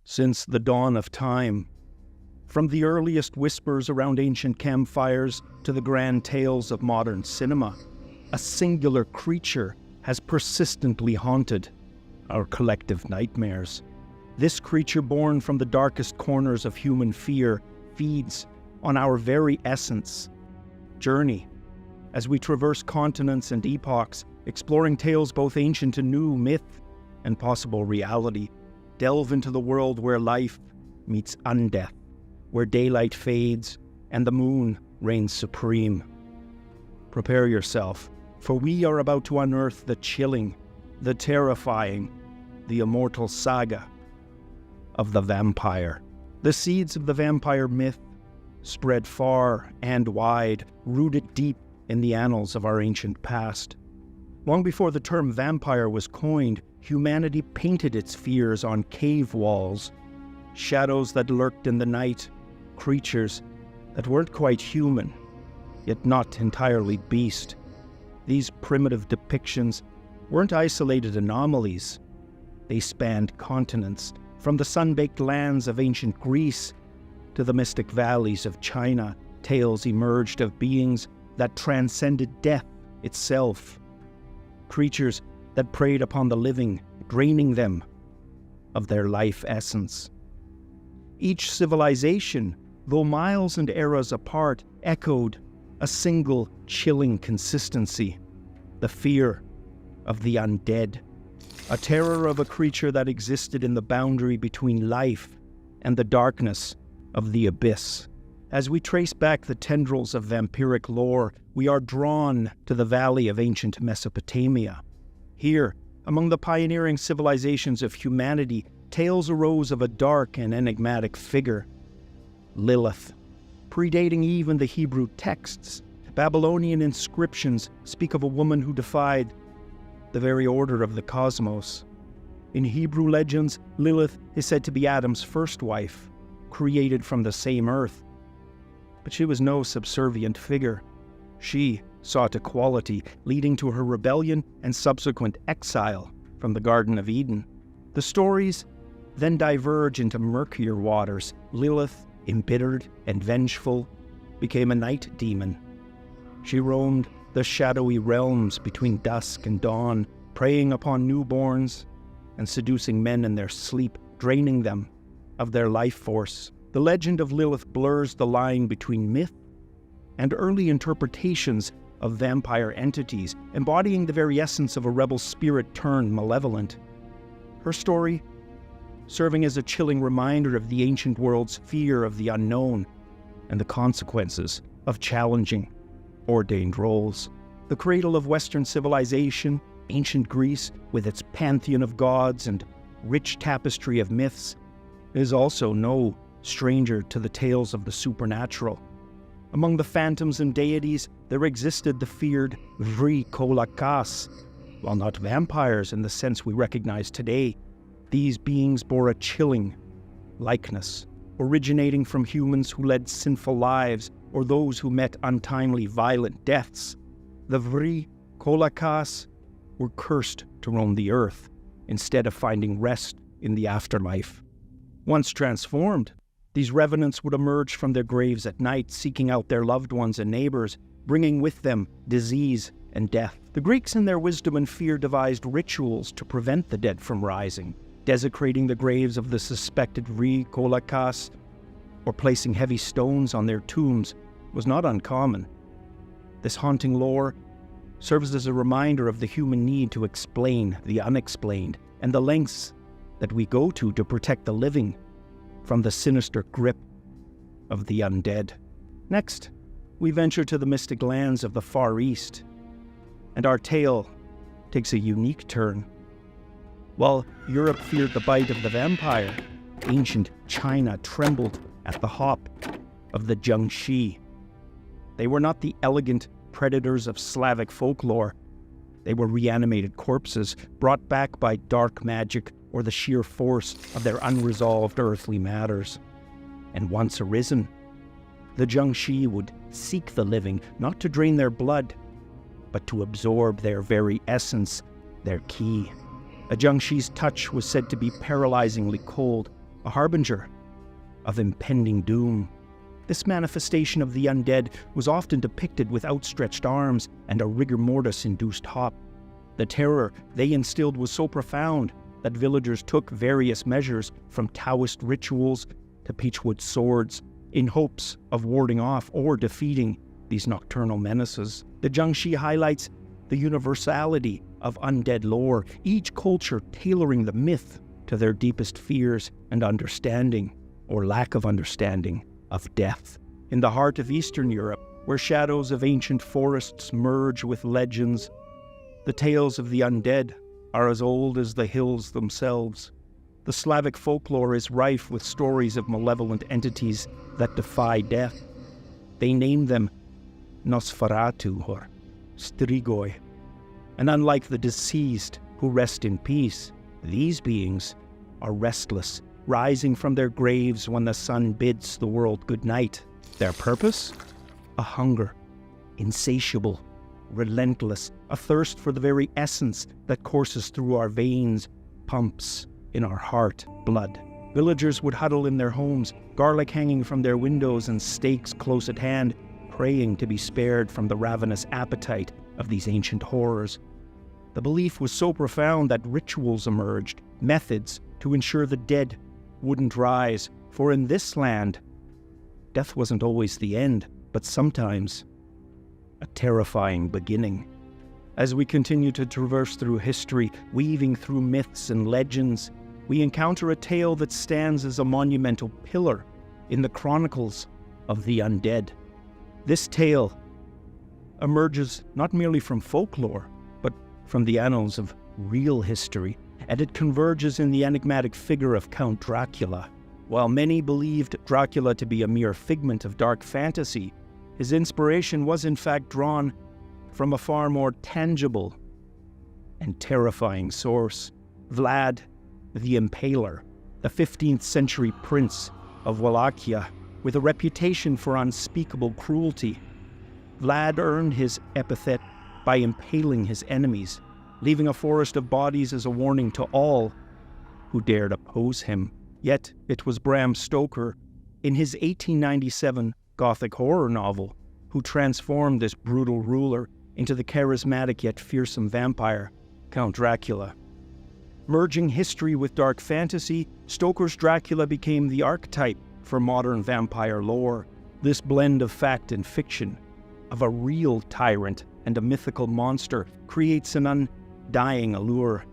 Since the dawn of time, from the earliest whispers around ancient campfires to the grand tales of modern cinema, a singular creature has persistently haunted our collective nightmares. This creature, born from the darkest corners of human fear, feeds on our very essence. Journey, as we traverse continents and epochs, exploring tales both ancient and new, myth and possible reality. Delve into the world where life meets undeath, where daylight fades and the moon reigns supreme. Prepare yourself, for we are about to unearth the chilling, the terrifying, the immortal saga of the vampire. The seeds of the vampire myth spread far and wide, rooted deep in the annals of our ancient past. Long before the term vampire was coined, humanity painted its fears on cave walls. Shadows that lurked in the night, creatures that weren't quite human, yet not entirely beast. These primitive depictions weren't isolated anomalies. They spanned continents, from the sun-baked lands of ancient Greece to the mystic valleys of China. Tales emerged of beings that transcended death itself. Creatures that preyed upon the living, draining them of their life essence. Each civilization, though miles and eras apart, echoed a single chilling consistency: the fear of the undead, a terror of a creature that existed in the boundary between life and the darkness of the abyss. As we trace back the tendrils of vampiric lore, we are drawn to the valley of ancient Mesopotamia. Here, among the pioneering civilizations of humanity, tales arose of a dark and enigmatic figure, Lilith. Predating even the Hebrew texts, Babylonian inscriptions speak of a woman who defied the very order of the cosmos. In Hebrew legends, Lilith is said to be Adam's first wife, created from the same earth. But she was no subservient figure. She sought equality, leading to her rebellion and subsequent exile from the Garden of Eden. The stories then diverge into murkier waters. Lilith, embittered and vengeful, became a night demon. She roamed the shadowy realms between dusk and dawn, preying upon newborns and seducing men in their sleep, draining them of their life force. The legend of Lilith blurs the line between myth and early interpretations of vampire entities, embodying the very essence of a rebel spirit turned malevolent. Her story serving as a chilling reminder of the ancient world's fear of the unknown and the consequences of challenging ordained roles. The cradle of Western civilization, ancient Greece, with its pantheon of gods and rich tapestry of myths, is also no stranger to the tales of the supernatural. Among the phantoms and deities, there existed the feared Vrikolakas. While not vampires in the sense we recognize today, these beings bore a chilling likeness, originating from humans who led sinful lives or those who met untimely violent deaths. The Vrikolakas were cursed to roam the earth instead of finding rest in the afterlife. Once transformed, these revenants would emerge from their graves at night, seeking out their loved ones and neighbors, bringing with them disease and death. The Greeks, in their wisdom and fear, devised rituals to prevent the dead from rising. Desecrating the graves of the suspected Vrikolakas or placing heavy stones on their tombs was not uncommon. This haunting lore serves as a reminder of the human need to explain the unexplained and the lengths that we go to protect the living from the sinister grip of the undead. Next, we venture to the mystic lands of the Far East, and our tale takes a unique turn. While Europe feared the bite of the vampire, ancient China trembled at the hop of the Jiangshi. They were not the elegant predators of Slavic folklore. They were reanimated corpses brought back by dark magic or the sheer force of their unresolved earthly matters. And once arisen, the Jiangshi would seek the living, not to drain their blood, but to absorb their very essence, their ki. A Jiangshi's touch was said to be paralyzingly cold, a harbinger of impending doom. This manifestation of the undead was often depicted with outstretched arms and a rigor mortis-induced hop. The terror they instilled was so profound that villagers took various measures, from Taoist rituals to peachwood swords, in hopes of warding off or defeating these nocturnal menaces. The Jiangshi highlights the universality of undead lore, each culture tailoring the myth to their deepest fears and understanding, or lack of understanding, of death. In the heart of Eastern Europe, where shadows of ancient forests merge with legends, the tales of the undead are as old as the hills themselves. The Slavic folklore is rife with stories of malevolent entities that defy death. They name them Nosferatu or Strigoi. And unlike the deceased who rest in peace, these beings are restless, rising from their graves when the sun bids the world good night. Their purpose? A hunger, insatiable, relentless, a thirst for the very essence that courses through our veins, pumps in our heart blood. Villagers would huddle in their homes, garlic hanging from their windows and stakes close at hand, praying to be spared from the ravenous appetite of these ancient horrors. The belief was so profound that rituals emerged, methods to ensure the dead wouldn't rise, for in this land, death wasn't always the end, but sometimes a terrifying beginning. As we continue to traverse through history, weaving through myths and legends, we encounter a tale that stands as a monumental pillar in the chronicles of the undead. This tale emerges not merely from folklore, but from the annals of real history, and it converges in the enigmatic figure of Count Dracula. While many believed Dracula to be a mere figment of dark fantasy, his inspiration was in fact drawn from a far more tangible and terrifying source. Vlad the Impaler, the 15th century prince of Wallachia, with a reputation for unspeakable cruelty. Vlad earned his epithet by impaling his enemies, leaving a forest of bodies as a warning to all who dared oppose him. Yet it was Bram Stoker, in his 1897 Gothic horror novel, who transformed this brutal ruler into the charismatic yet fearsome vampire, Count Dracula. Merging history with dark fantasy, Stoker's Dracula became the archetype for modern vampire lore. This blend of fact and fiction, of a real tyrant and a mythical monster, creates an undying allure,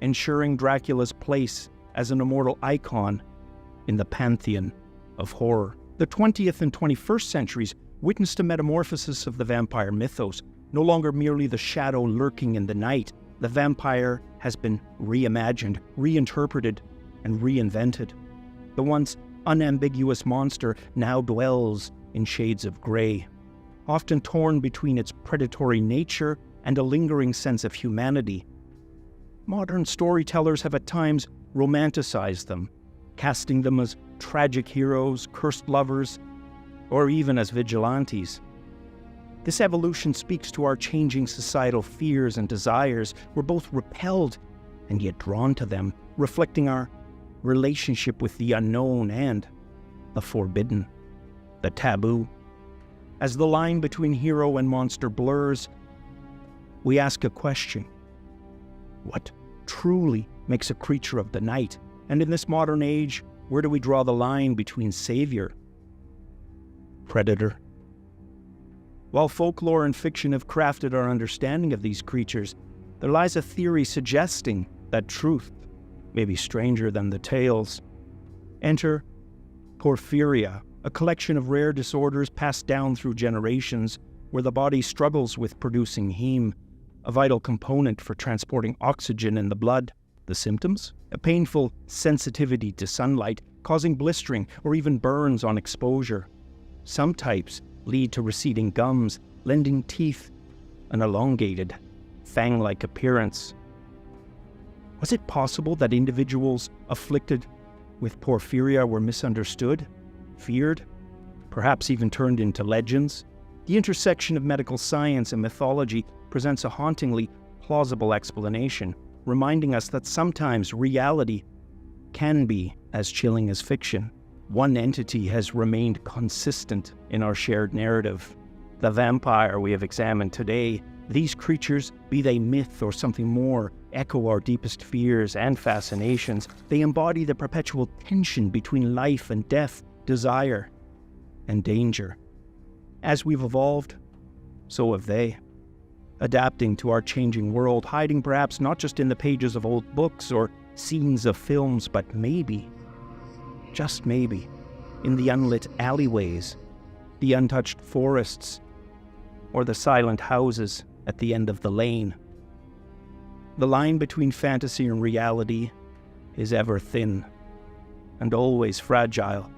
ensuring Dracula's place as an immortal icon in the pantheon of horror. The 20th and 21st centuries witnessed a metamorphosis of the vampire mythos. No longer merely the shadow lurking in the night, the vampire has been reimagined, reinterpreted, and reinvented. The once unambiguous monster now dwells in shades of gray, often torn between its predatory nature and a lingering sense of humanity. Modern storytellers have at times romanticized them, casting them as tragic heroes, cursed lovers, or even as vigilantes. This evolution speaks to our changing societal fears and desires. We're both repelled and yet drawn to them, reflecting our relationship with the unknown and the forbidden, the taboo. As the line between hero and monster blurs, we ask a question. What truly makes a creature of the night? And in this modern age, where do we draw the line between savior, predator? While folklore and fiction have crafted our understanding of these creatures, there lies a theory suggesting that truth may be stranger than the tales. Enter porphyria, a collection of rare disorders passed down through generations, where the body struggles with producing heme, a vital component for transporting oxygen in the blood. The symptoms? A painful sensitivity to sunlight, causing blistering or even burns on exposure. Some types lead to receding gums, lending teeth an elongated, fang-like appearance. Was it possible that individuals afflicted with porphyria were misunderstood, feared, perhaps even turned into legends? The intersection of medical science and mythology presents a hauntingly plausible explanation, reminding us that sometimes reality can be as chilling as fiction. One entity has remained consistent in our shared narrative. The vampire we have examined today. These creatures, be they myth or something more, echo our deepest fears and fascinations. They embody the perpetual tension between life and death, desire and danger. As we've evolved, so have they. Adapting to our changing world, hiding perhaps not just in the pages of old books or scenes of films, but maybe, just maybe, in the unlit alleyways, the untouched forests, or the silent houses at the end of the lane. The line between fantasy and reality is ever thin and always fragile.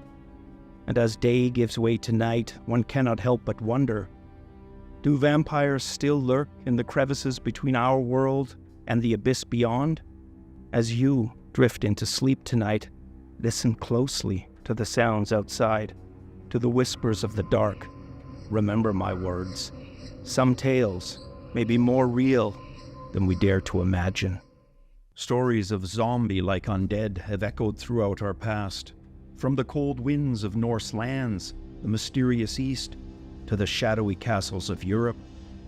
And as day gives way to night, one cannot help but wonder, do vampires still lurk in the crevices between our world and the abyss beyond? As you drift into sleep tonight, listen closely to the sounds outside, to the whispers of the dark. Remember my words. Some tales may be more real than we dare to imagine. Stories of zombie-like undead have echoed throughout our past. From the cold winds of Norse lands, the mysterious East, to the shadowy castles of Europe,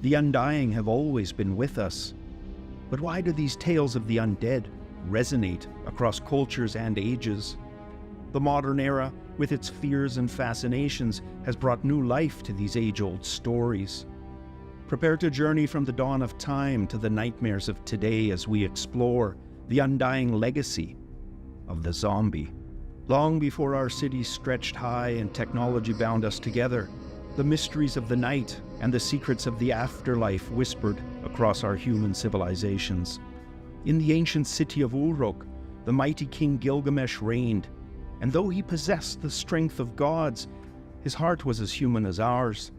the undying have always been with us. But why do these tales of the undead resonate across cultures and ages? The modern era, with its fears and fascinations, has brought new life to these age-old stories. Prepare to journey from the dawn of time to the nightmares of today as we explore the undying legacy of the zombie. Long before our cities stretched high and technology bound us together, the mysteries of the night and the secrets of the afterlife whispered across our human civilizations. In the ancient city of Uruk, the mighty king Gilgamesh reigned, and though he possessed the strength of gods, his heart was as human as ours.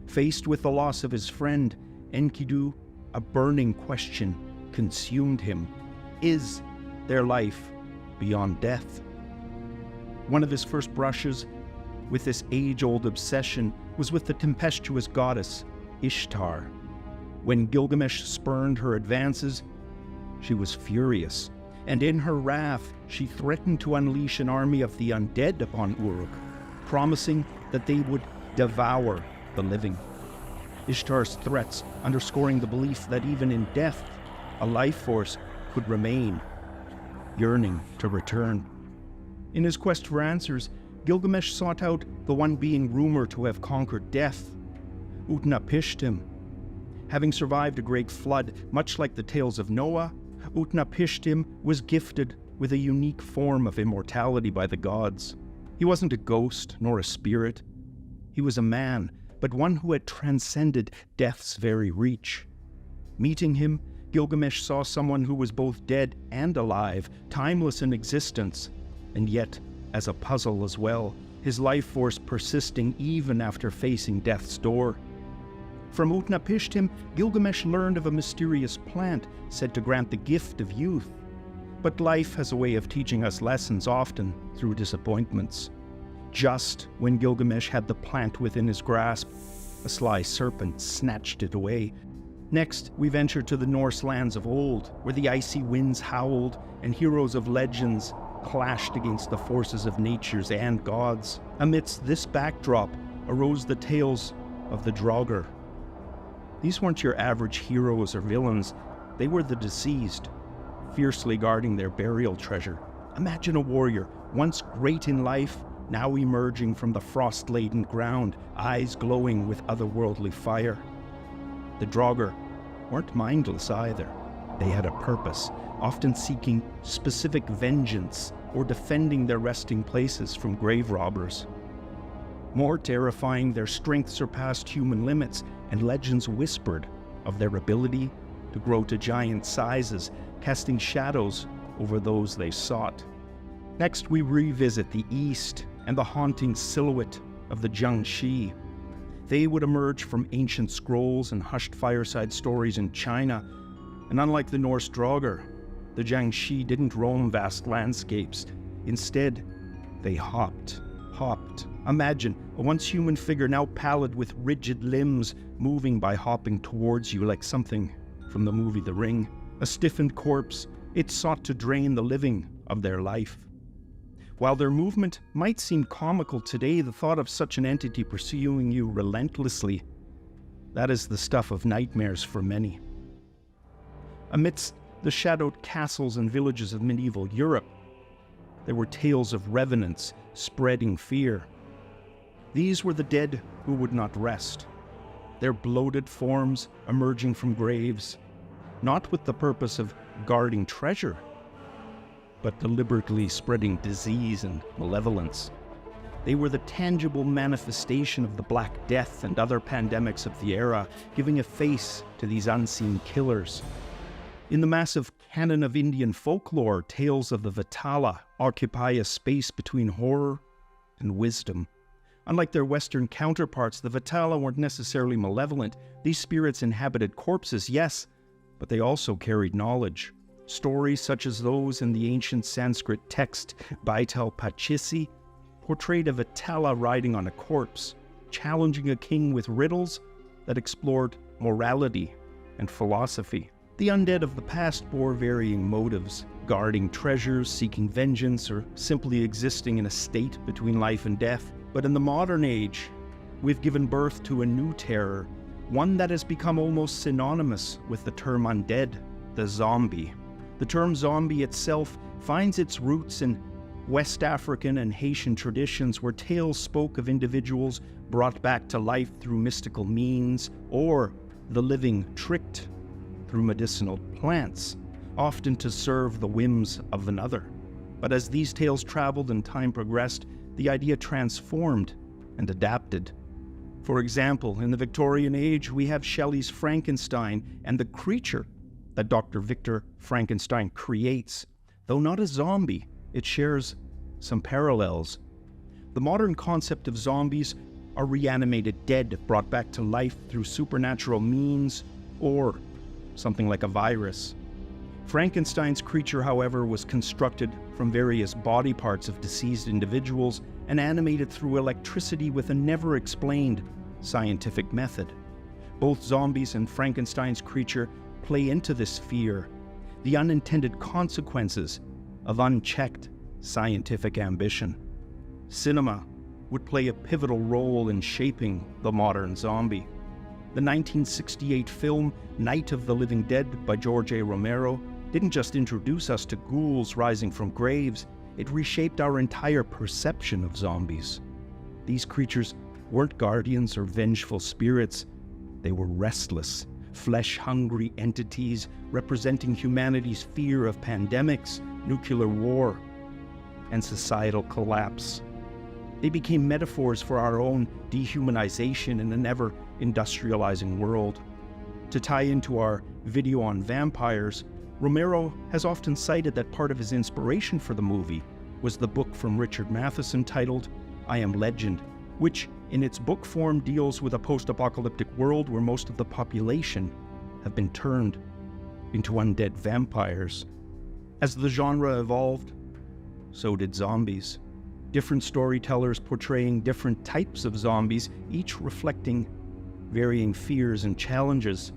Faced with the loss of his friend, Enkidu, a burning question consumed him. Is there life beyond death? One of his first brushes with this age-old obsession was with the tempestuous goddess Ishtar. When Gilgamesh spurned her advances, she was furious, and in her wrath she threatened to unleash an army of the undead upon Uruk, promising that they would devour the living. Ishtar's threats underscoring the belief that even in death, a life force could remain, yearning to return. In his quest for answers, Gilgamesh sought out the one being rumored to have conquered death, Utnapishtim. Having survived a great flood, much like the tales of Noah, Utnapishtim was gifted with a unique form of immortality by the gods. He wasn't a ghost nor a spirit. He was a man, but one who had transcended death's very reach. Meeting him, Gilgamesh saw someone who was both dead and alive, timeless in existence, and yet as a puzzle as well, his life force persisting even after facing death's door. From Utnapishtim, Gilgamesh learned of a mysterious plant said to grant the gift of youth. But life has a way of teaching us lessons, often through disappointments. Just when Gilgamesh had the plant within his grasp, a sly serpent snatched it away. Next, we venture to the Norse lands of old, where the icy winds howled and heroes of legends clashed against the forces of natures and gods. Amidst this backdrop arose the tales of the Draugr. These weren't your average heroes or villains. They were the deceased, fiercely guarding their burial treasure. Imagine a warrior, once great in life, now emerging from the frost-laden ground, eyes glowing with otherworldly fire. The Draugr weren't mindless either. They had a purpose, often seeking specific vengeance or defending their resting places from grave robbers. More terrifying, their strength surpassed human limits, and legends whispered of their ability to grow to giant sizes, casting shadows over those they sought. Next, we revisit the East and the haunting silhouette of the Jiangshi. They would emerge from ancient scrolls and hushed fireside stories in China, and unlike the Norse Draugr, the Jiangshi didn't roam vast landscapes. Instead, they hopped. Imagine a once human figure, now pallid with rigid limbs, moving by hopping towards you like something from the movie The Ring. A stiffened corpse, it sought to drain the living of their life. While their movement might seem comical today, the thought of such an entity pursuing you relentlessly, that is the stuff of nightmares for many. Amidst the shadowed castles and villages of medieval Europe, there were tales of revenants spreading fear. These were the dead who would not rest, their bloated forms emerging from graves, not with the purpose of guarding treasure, but deliberately spreading disease and malevolence. They were the tangible manifestation of the Black Death and other pandemics of the era, giving a face to these unseen killers. In the massive canon of Indian folklore, tales of the vetala occupy a space between horror and wisdom. Unlike their Western counterparts, the vetala weren't necessarily malevolent. These spirits inhabited corpses, yes, but they also carried knowledge. Stories such as those in the ancient Sanskrit text Baital Pachisi portrayed a vetala riding on a corpse, challenging a king with riddles that explored morality and philosophy. The undead of the past bore varying motives, guarding treasures, seeking vengeance, or simply existing in a state between life and death. But in the modern age, we've given birth to a new terror, one that has become almost synonymous with the term undead, the zombie. The term zombie itself finds its roots in West African and Haitian traditions where tales spoke of individuals brought back to life through mystical means, or the living tricked through medicinal plants, often to serve the whims of another. But as these tales traveled and time progressed, the idea transformed and adapted. For example, in the Victorian age, we have Shelley's Frankenstein and the creature that Dr. Victor Frankenstein creates. Though not a zombie, it shares some parallels. The modern concept of zombies are reanimated dead brought back to life through supernatural means or something like a virus. Frankenstein's creature, however, was constructed from various body parts of deceased individuals and animated through electricity with a never-explained scientific method. Both zombies and Frankenstein's creature play into this fear, the unintended consequences of unchecked scientific ambition. Cinema would play a pivotal role in shaping the modern zombie. The 1968 film Night of the Living Dead by George A. Romero didn't just introduce us to ghouls rising from graves, it reshaped our entire perception of zombies. These creatures weren't guardians or vengeful spirits, they were restless, flesh-hungry entities representing humanity's fear of pandemics, nuclear war, and societal collapse. They became metaphors for our own dehumanization in an ever-industrializing world. To tie into our video on vampires, Romero has often cited that part of his inspiration for the movie was the book from Richard Matheson titled I Am Legend, which in its book form deals with a post-apocalyptic world where most of the population have been turned into undead vampires. As the genre evolved, so did zombies. Different storytellers portraying different types of zombies, each reflecting varying fears and challenges.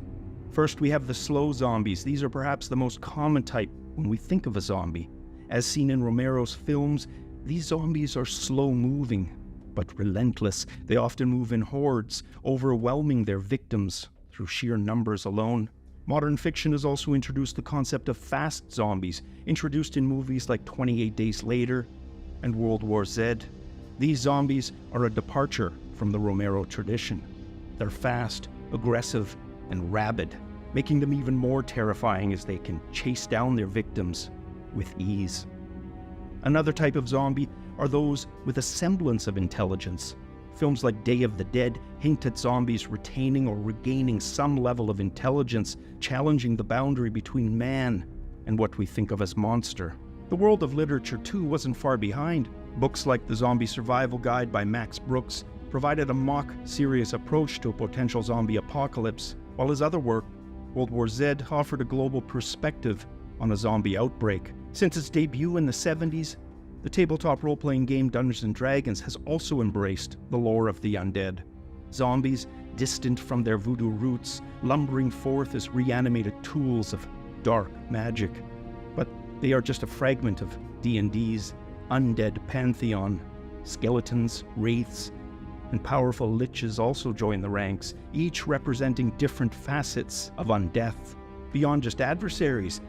First, we have the slow zombies. These are perhaps the most common type when we think of a zombie. As seen in Romero's films, these zombies are slow-moving, but relentless. They often move in hordes, overwhelming their victims through sheer numbers alone. Modern fiction has also introduced the concept of fast zombies, introduced in movies like 28 Days Later and World War Z. These zombies are a departure from the Romero tradition. They're fast, aggressive, and rabid, making them even more terrifying as they can chase down their victims with ease. Another type of zombie are those with a semblance of intelligence. Films like Day of the Dead hint at zombies retaining or regaining some level of intelligence, challenging the boundary between man and what we think of as monster. The world of literature, too, wasn't far behind. Books like The Zombie Survival Guide by Max Brooks provided a mock, serious approach to a potential zombie apocalypse, while his other work, World War Z, offered a global perspective on a zombie outbreak. Since its debut in the 70s, the tabletop role-playing game Dungeons & Dragons has also embraced the lore of the undead. Zombies, distant from their voodoo roots, lumbering forth as reanimated tools of dark magic. But they are just a fragment of D&D's undead pantheon. Skeletons, wraiths, and powerful liches also join the ranks, each representing different facets of undeath. Beyond just adversaries,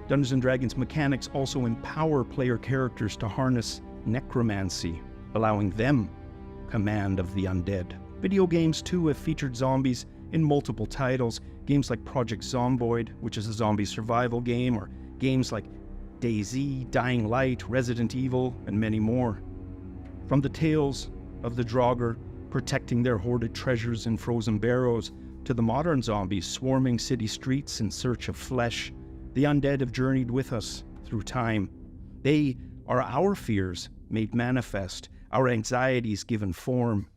Dungeons & Dragons mechanics also empower player characters to harness necromancy, allowing them command of the undead. Video games too have featured zombies in multiple titles, games like Project Zomboid, which is a zombie survival game, or games like DayZ, Dying Light, Resident Evil, and many more. From the tales of the Draugr protecting their hoarded treasures in frozen barrows, to the modern zombies swarming city streets in search of flesh, the undead have journeyed with us through time. They are our fears made manifest, our anxieties given form.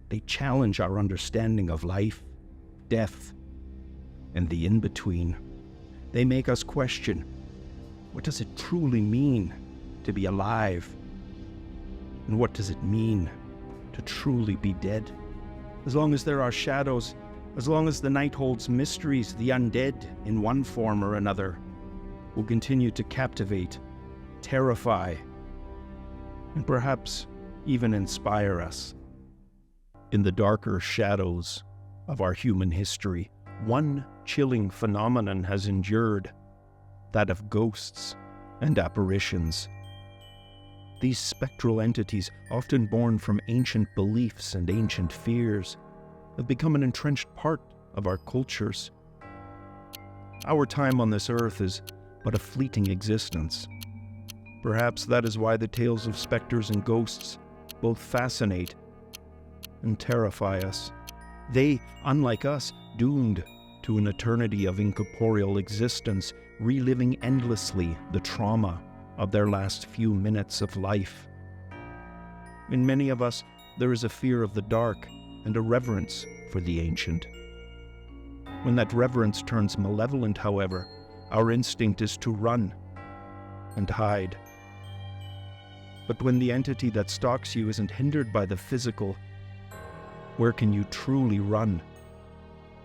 They challenge our understanding of life, death, and the in-between. They make us question, what does it truly mean to be alive? And what does it mean to truly be dead? As long as there are shadows, as long as the night holds mysteries, the undead, in one form or another, will continue to captivate, terrify, and perhaps even inspire us. In the darker shadows of our human history, one chilling phenomenon has endured, that of ghosts and apparitions. These spectral entities, often born from ancient beliefs and ancient fears, have become an entrenched part of our cultures. Our time on this earth is but a fleeting existence. Perhaps that is why the tales of specters and ghosts both fascinate and terrify us. They, unlike us, doomed to an eternity of incorporeal existence, reliving endlessly the trauma of their last few minutes of life. In many of us, there is a fear of the dark and a reverence for the ancient. When that reverence turns malevolent, however, our instinct is to run and hide. But when the entity that stalks you isn't hindered by the physical, where can you truly run?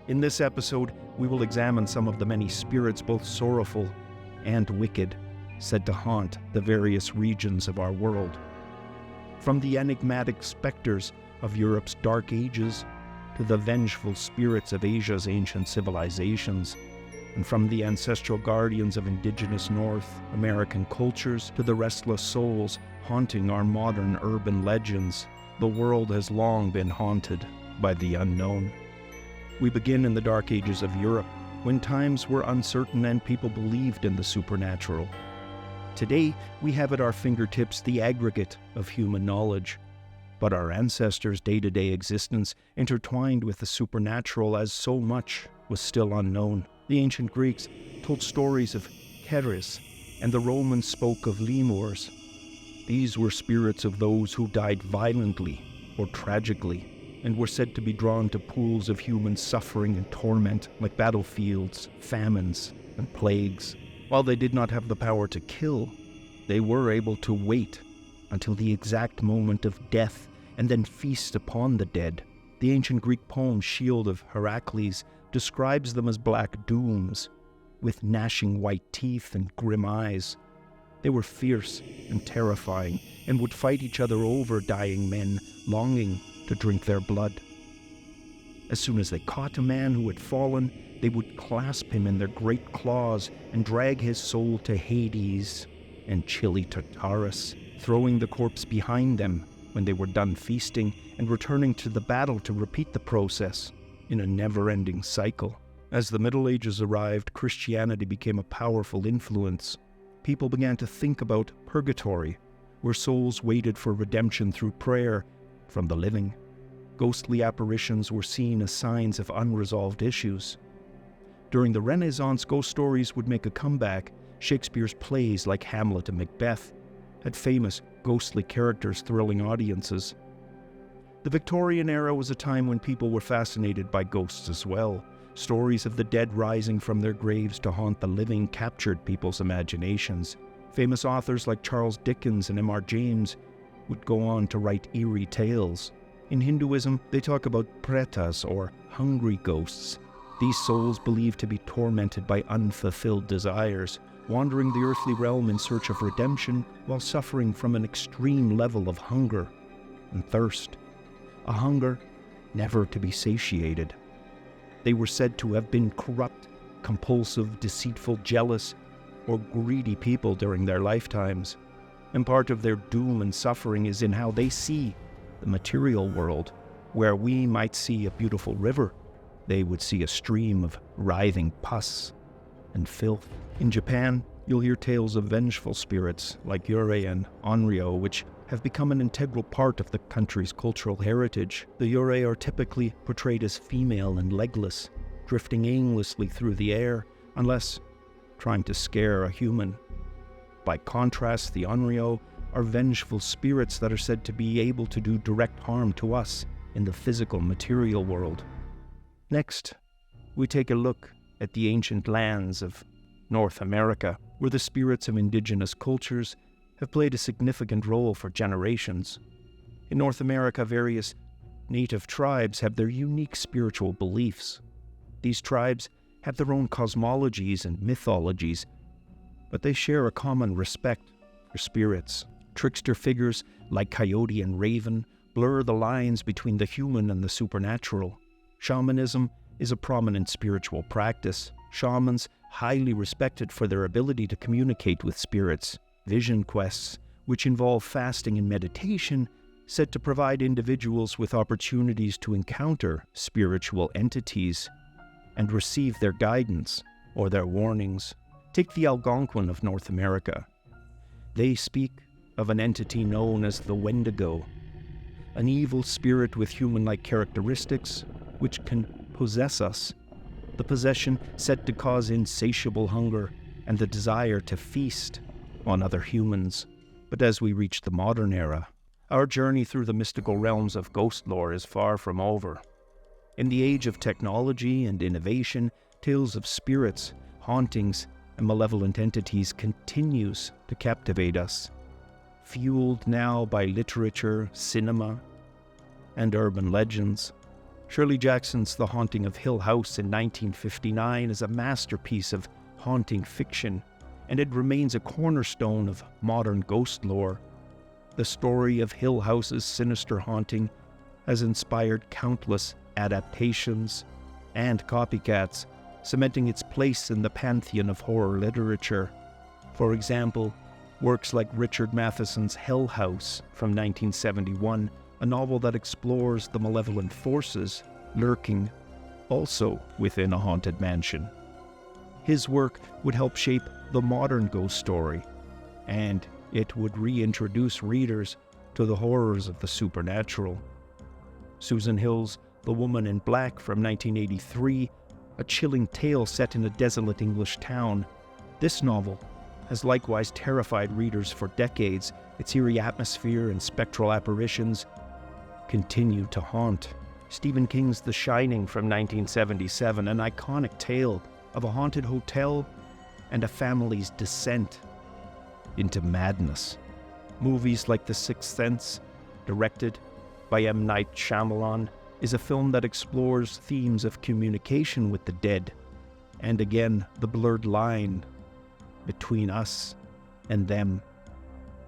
In this episode, we will examine some of the many spirits, both sorrowful and wicked, said to haunt the various regions of our world. From the enigmatic specters of Europe's dark ages to the vengeful spirits of Asia's ancient civilizations, and from the ancestral guardians of Indigenous North American cultures to the restless souls haunting our modern urban legends, the world has long been haunted by the unknown. We begin in the dark ages of Europe, when times were uncertain and people believed in the supernatural. Today, we have at our fingertips the aggregate of human knowledge, but our ancestors' day-to-day existence intertwined with the supernatural as so much was still unknown. The ancient Greeks told stories of Keres, and the Romans spoke of lemurs. These were spirits of those who died violently or tragically, and were said to be drawn to pools of human suffering and torment like battlefields, famines, and plagues. While they did not have the power to kill, they were able to wait until the exact moment of death and then feast upon the dead. The ancient Greek poem Shield of Heracles describes them as black dooms, with gnashing white teeth and grim eyes. They were fierce and terrifying, and would fight each other over dying men, longing to drink their blood. As soon as they caught a man who had fallen, they would clasp him in their great claws and drag his soul to Hades and chilly Tartarus, throwing the corpse behind them when they were done feasting and returning to the battle to repeat the process in a never-ending cycle. As the Middle Ages arrived, Christianity became a powerful influence. People began to think about purgatory, where souls waited for redemption through prayer from the living. Ghostly apparitions were seen as signs of unresolved issues. During the Renaissance, ghost stories would make a comeback. Shakespeare's plays like Hamlet and Macbeth had famous ghostly characters thrilling audiences. The Victorian era was a time when people were fascinated by ghosts as well. Stories of the dead rising from their graves to haunt the living captured people's imaginations. Famous authors like Charles Dickens and M.R. James would go on to write eerie tales. In Hinduism, they talk about pretas, or hungry ghosts. These souls believed to be tormented by unfulfilled desires, wandering the earthly realm in search of redemption while suffering from an extreme level of hunger and thirst, a hunger never to be satiated. They were said to have been corrupt, compulsive, deceitful, jealous, or greedy people during their lifetimes, and part of their doom and suffering is in how they see the material world. Where we might see a beautiful river, they would see a stream of writhing pus and filth. In Japan, you'll hear tales of vengeful spirits like Yurei and Onryo, which have become an integral part of the country's cultural heritage. The Yurei are typically portrayed as female and legless, drifting aimlessly through the air, unless trying to scare a human. By contrast, the Onryo are vengeful spirits that are said to be able to do direct harm to us in the physical material world. Next, we take a look at the ancient lands of North America, where the spirits of indigenous cultures have played a significant role for generations. In North America, various native tribes have their unique spiritual beliefs. These tribes have their own cosmologies and mythologies, but they share a common respect for spirits. Trickster figures like coyote and raven blur the lines between the human and the supernatural. Shamanism is a prominent spiritual practice. Shamans, highly respected for their ability to communicate with spirits. Vision quests, which involve fasting and meditation, said to provide individuals with opportunities to encounter spiritual entities and receive their guidance or their warnings. Take the Algonquin of North America. They speak of an entity known as the Wendigo, an evil spirit with human-like characteristics which can possess us. The possession said to cause insatiable hunger and the desire to feast on other humans. But as we reach the modern era, our journey through the mystical realms of ghost lore is far from over. In the age of technology and innovation, tales of spirits, hauntings, and malevolent entities continues to captivate us. Fueled now by literature, cinema, and urban legends. Shirley Jackson's The Haunting of Hill House in 1959 is a masterpiece of haunting fiction, and it remains a cornerstone of modern ghost lore. The story of Hill House's sinister haunting has inspired countless adaptations and copycats, cementing its place in the pantheon of horror literature. For example, works like Richard Matheson's Hell House from 1971, a novel that explores the malevolent forces lurking also within a haunted mansion. His work would help shape the modern ghost story, and it would reintroduce readers to the horrors of the supernatural. Susan Hill's The Woman in Black from 1983, a chilling tale set in a desolate English town. This novel has likewise terrified readers for decades. Its eerie atmosphere and spectral apparitions continue to haunt. Stephen King's The Shining from 1977, an iconic tale of a haunted hotel and a family's descent into madness. Movies like The Sixth Sense, directed by M. Night Shyamalan, is a film that explores themes of communication with the dead, and again, the blurred line between us and them.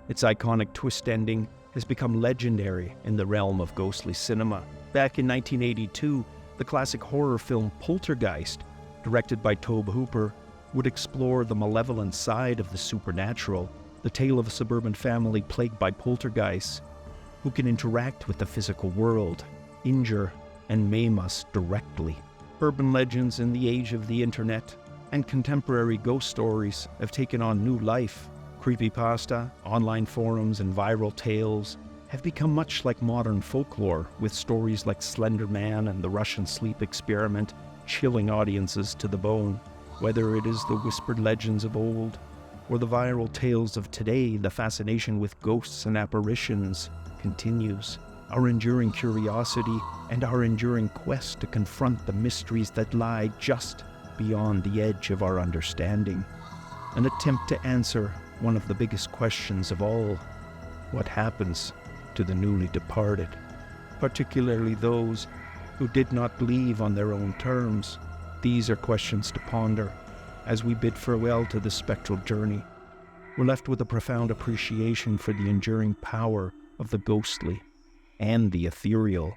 Its iconic twist ending has become legendary in the realm of ghostly cinema. Back in 1982, the classic horror film Poltergeist, directed by Tobe Hooper, would explore the malevolent side of the supernatural, the tale of a suburban family plagued by poltergeists who can interact with the physical world, injure and maim us directly. Urban legends in the age of the internet and contemporary ghost stories have taken on new life. Creepypasta, online forums, and viral tales have become much like modern folklore, with stories like Slender Man and the Russian sleep experiment chilling audiences to the bone. Whether it is the whispered legends of old or the viral tales of today, the fascination with ghosts and apparitions continues. Our enduring curiosity and our enduring quest to confront the mysteries that lie just beyond the edge of our understanding. An attempt to answer one of the biggest questions of all: what happens to the newly departed, particularly those who did not leave on their own terms? These are questions to ponder as we bid farewell to this spectral journey, we're left with a profound appreciation for the enduring power of the ghostly and the ethereal.